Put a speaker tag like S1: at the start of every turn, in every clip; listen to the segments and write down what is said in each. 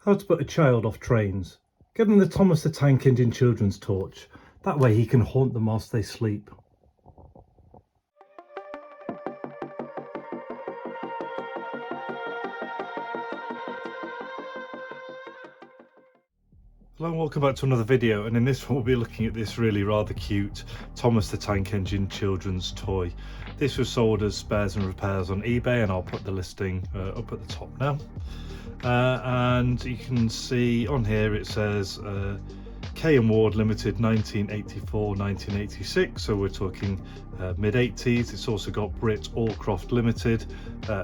S1: How to put a child off trains. Give them the Thomas the Tank Engine children's torch. That way he can haunt them whilst they sleep. Hello and welcome back to another video, and in this one we'll be looking at this really rather cute Thomas the Tank Engine children's toy. This was sold as spares and repairs on eBay, and I'll put the listing up at the top now. And you can see on here it says K & Ward Limited 1984-1986, so we're talking mid-80s. It's also got Brit Allcroft Limited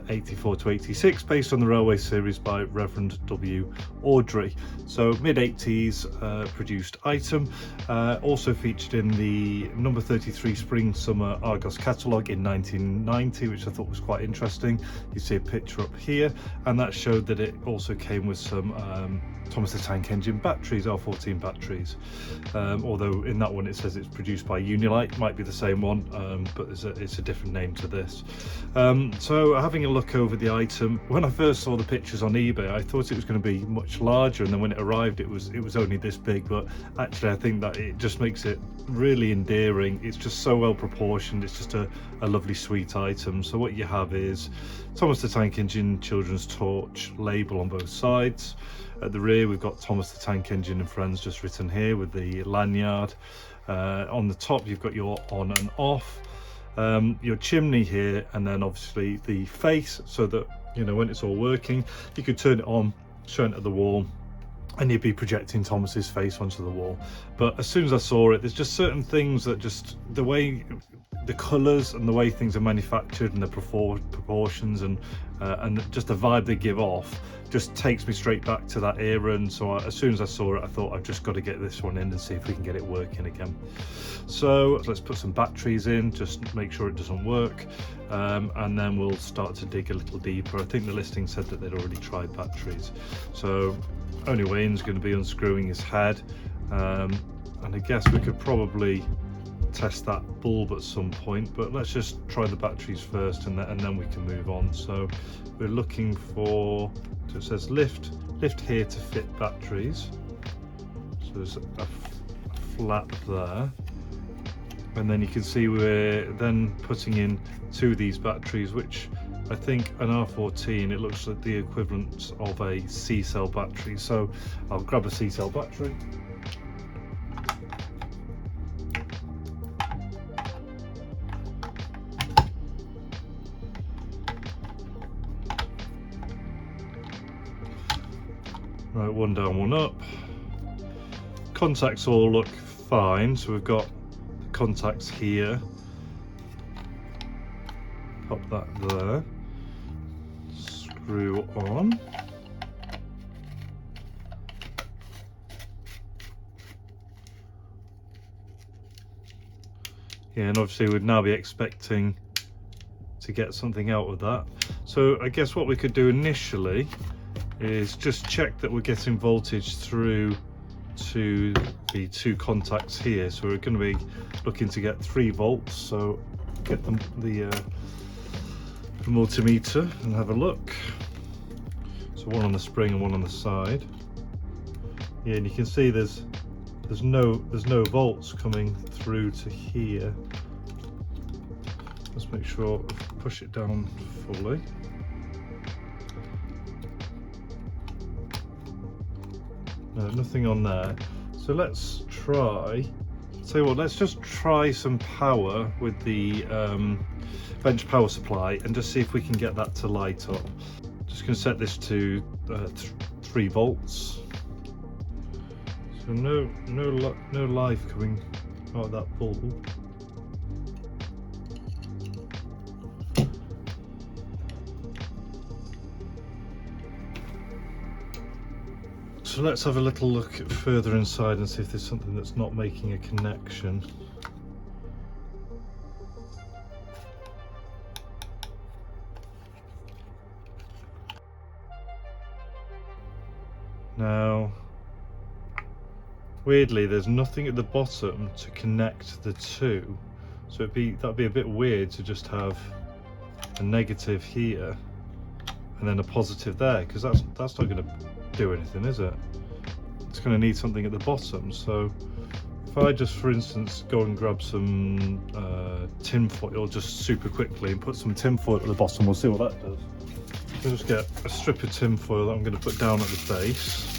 S1: 84 to 86, based on the Railway series by Reverend W. Awdry. So mid-80s produced item, also featured in the number 33 Spring Summer Argos catalogue in 1990, which I thought was quite interesting. You see a picture up here, and that showed that it also came with some Thomas the Tank Engine batteries, R14 batteries, although in that one it says it's produced by Unilite. Might be the same one, but it's a different name to this. So having a look over the item, when I first saw the pictures on eBay I thought it was going to be much larger, and then when it arrived it was only this big, but actually I think that it just makes it really endearing. It's just so well proportioned. It's just a lovely sweet item. So what you have is Thomas the Tank Engine children's torch label on both sides. At the rear we've got Thomas the Tank Engine and Friends just written here with the lanyard. On the top you've got your on and off, your chimney here, and then obviously the face, so that, you know, when it's all working you could turn it on, shine it at the wall, and you'd be projecting Thomas's face onto the wall. But as soon as I saw it, there's just certain things that just, the way the colours and the way things are manufactured and the proportions and just the vibe they give off just takes me straight back to that era. And so as soon as I saw it I thought I've just got to get this one in and see if we can get it working again. So let's put some batteries in, just make sure it doesn't work, and then we'll start to dig a little deeper. I think the listing said that they'd already tried batteries. So only way in is going to be unscrewing his head, and I guess we could probably test that bulb at some point, but let's just try the batteries first, and then we can move on. So we're looking for, so it says lift here to fit batteries, so there's a flap there, and then you can see we're then putting in two of these batteries, which I think an R14, it looks like the equivalent of a C-cell battery. So I'll grab a C-cell battery. Right, one down, one up. Contacts all look fine, so we've got the contacts here. Pop that there. Screw on. Yeah, and obviously we'd now be expecting to get something out of that. So I guess what we could do initially is just check that we're getting voltage through to the two contacts here. So we're going to be looking to get 3 volts. So get the multimeter and have a look. So one on the spring and one on the side. Yeah, and you can see there's no volts coming through to here. Let's make sure, push it down fully. No, nothing on there. So let's try, tell you what, let's just try some power with the bench power supply and just see if we can get that to light up. Just going to set this to 3 volts. So no life coming out of that bulb. So let's have a little look further inside and see if there's something that's not making a connection. Now, weirdly, there's nothing at the bottom to connect the two, so that'd be a bit weird to just have a negative here and then a positive there, because that's not going to do anything, is it? It's going to need something at the bottom. So if I just, for instance, go and grab some tin foil just super quickly and put some tin foil at the bottom, we'll see what that does. I'll just get a strip of tin foil that I'm going to put down at the base.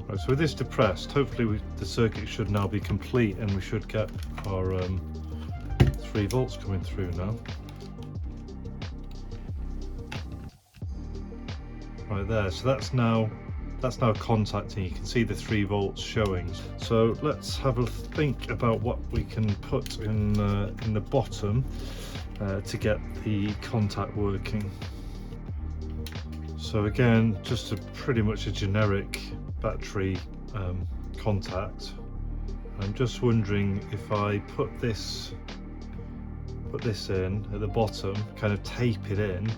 S1: Right, so with this depressed, hopefully the circuit should now be complete and we should get our 3 volts coming through now. Right there, so that's now contacting. You can see the 3 volts showing. So let's have a think about what we can put in the bottom to get the contact working. So again, just pretty much a generic battery contact. I'm just wondering if I put this in at the bottom, kind of tape it in,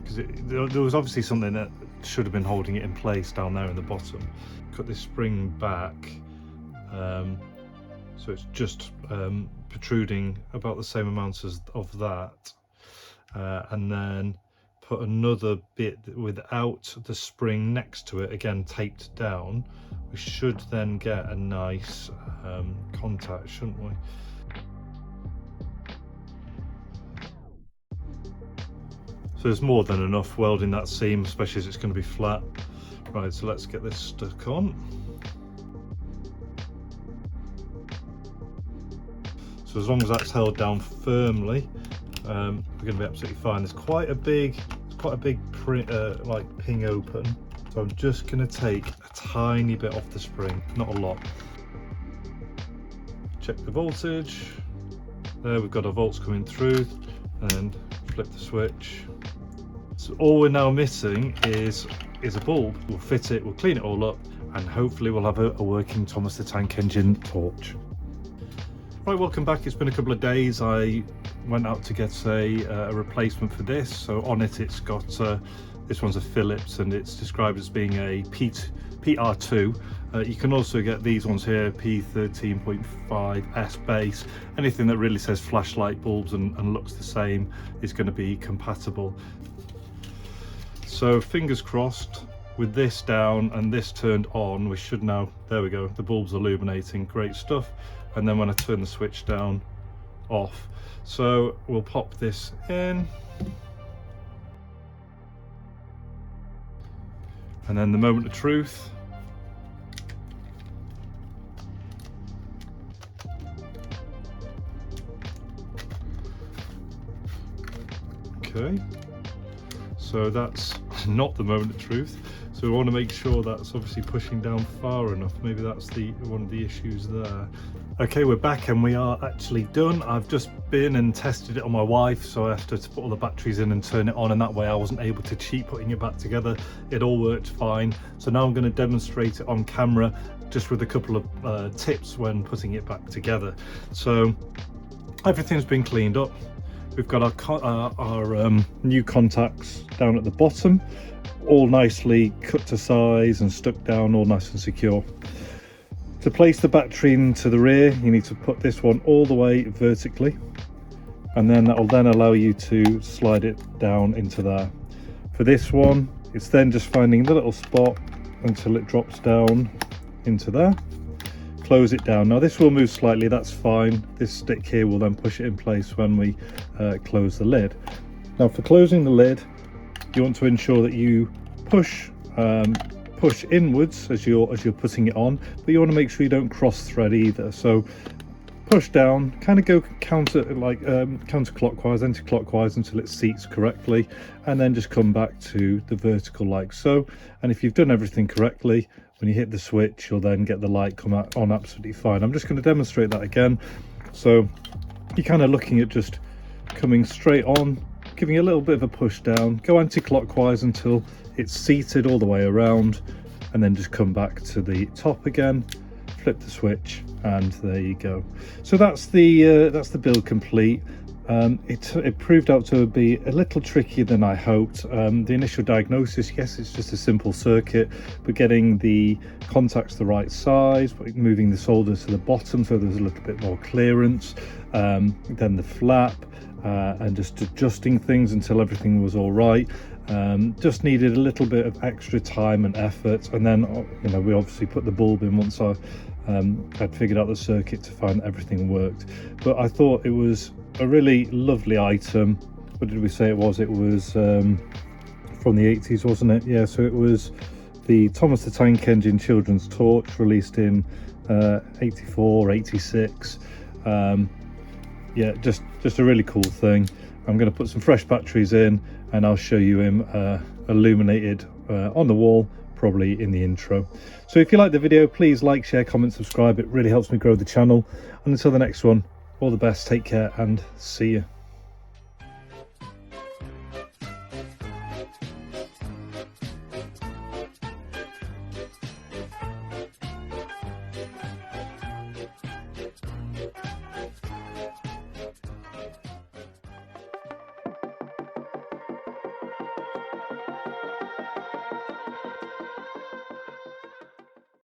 S1: because there was obviously something that should have been holding it in place down there in the bottom. Cut this spring back, so it's just protruding about the same amount of that, and then put another bit without the spring next to it, again taped down. We should then get a nice contact, shouldn't we? So there's more than enough welding that seam, especially as it's going to be flat. Right, so let's get this stuck on. So as long as that's held down firmly, we're going to be absolutely fine. There's quite a big like ping open, so I'm just going to take a tiny bit off the spring, not a lot. Check the voltage. There, we've got our volts coming through, and flip the switch. So all we're now missing is a bulb. We'll fit it, we'll clean it all up, and hopefully we'll have a working Thomas the Tank Engine torch. Right, welcome back. It's been a couple of days. I went out to get a replacement for this. So on it, it's got this one's a Philips, and it's described as being a PR2. You can also get these ones here, P13.5 S base. Anything that really says flashlight bulbs and looks the same is going to be compatible. So fingers crossed, with this down and this turned on, we should now, there we go, the bulb's illuminating, great stuff. And then when I turn the switch down, off. So we'll pop this in. And then the moment of truth. Okay, so that's not the moment of truth. So we want to make sure that's obviously pushing down far enough. Maybe that's one of the issues there. Okay, we're back and we are actually done. I've just been and tested it on my wife, so I have to put all the batteries in and turn it on, and that way I wasn't able to cheat putting it back together. It all worked fine. So now I'm going to demonstrate it on camera, just with a couple of tips when putting it back together. So everything's been cleaned up. We've got our new contacts down at the bottom, all nicely cut to size and stuck down, all nice and secure. To place the battery into the rear, you need to put this one all the way vertically, and then that will then allow you to slide it down into there. For this one, it's then just finding the little spot until it drops down into there. Close it down. Now this will move slightly, that's fine. This stick here will then push it in place when we close the lid. Now for closing the lid, you want to ensure that you push inwards as you're putting it on, but you want to make sure you don't cross thread either. So push down, kind of go counterclockwise, anti-clockwise until it seats correctly, and then just come back to the vertical like so. And if you've done everything correctly, when you hit the switch, you'll then get the light come out on absolutely fine. I'm just going to demonstrate that again. So you're kind of looking at just coming straight on, giving a little bit of a push down, go anti-clockwise until it's seated all the way around, and then just come back to the top again, flip the switch, and there you go. So that's the build complete. It proved out to be a little trickier than I hoped. The initial diagnosis, yes, it's just a simple circuit, but getting the contacts the right size, moving the solder to the bottom so there's a little bit more clearance, then the flap, and just adjusting things until everything was all right. Just needed a little bit of extra time and effort, and then we obviously put the bulb in once I'd figured out the circuit to find everything worked. But I thought it was a really lovely item. What did we say it was? It was from the 80s, wasn't it? Yeah, so it was the Thomas the Tank Engine children's torch, released in 84, 86. Yeah, just a really cool thing. I'm going to put some fresh batteries in and I'll show you him illuminated on the wall, probably in the intro. So if you like the video, please like, share, comment, subscribe. It really helps me grow the channel. And until the next one, all the best, take care and see you.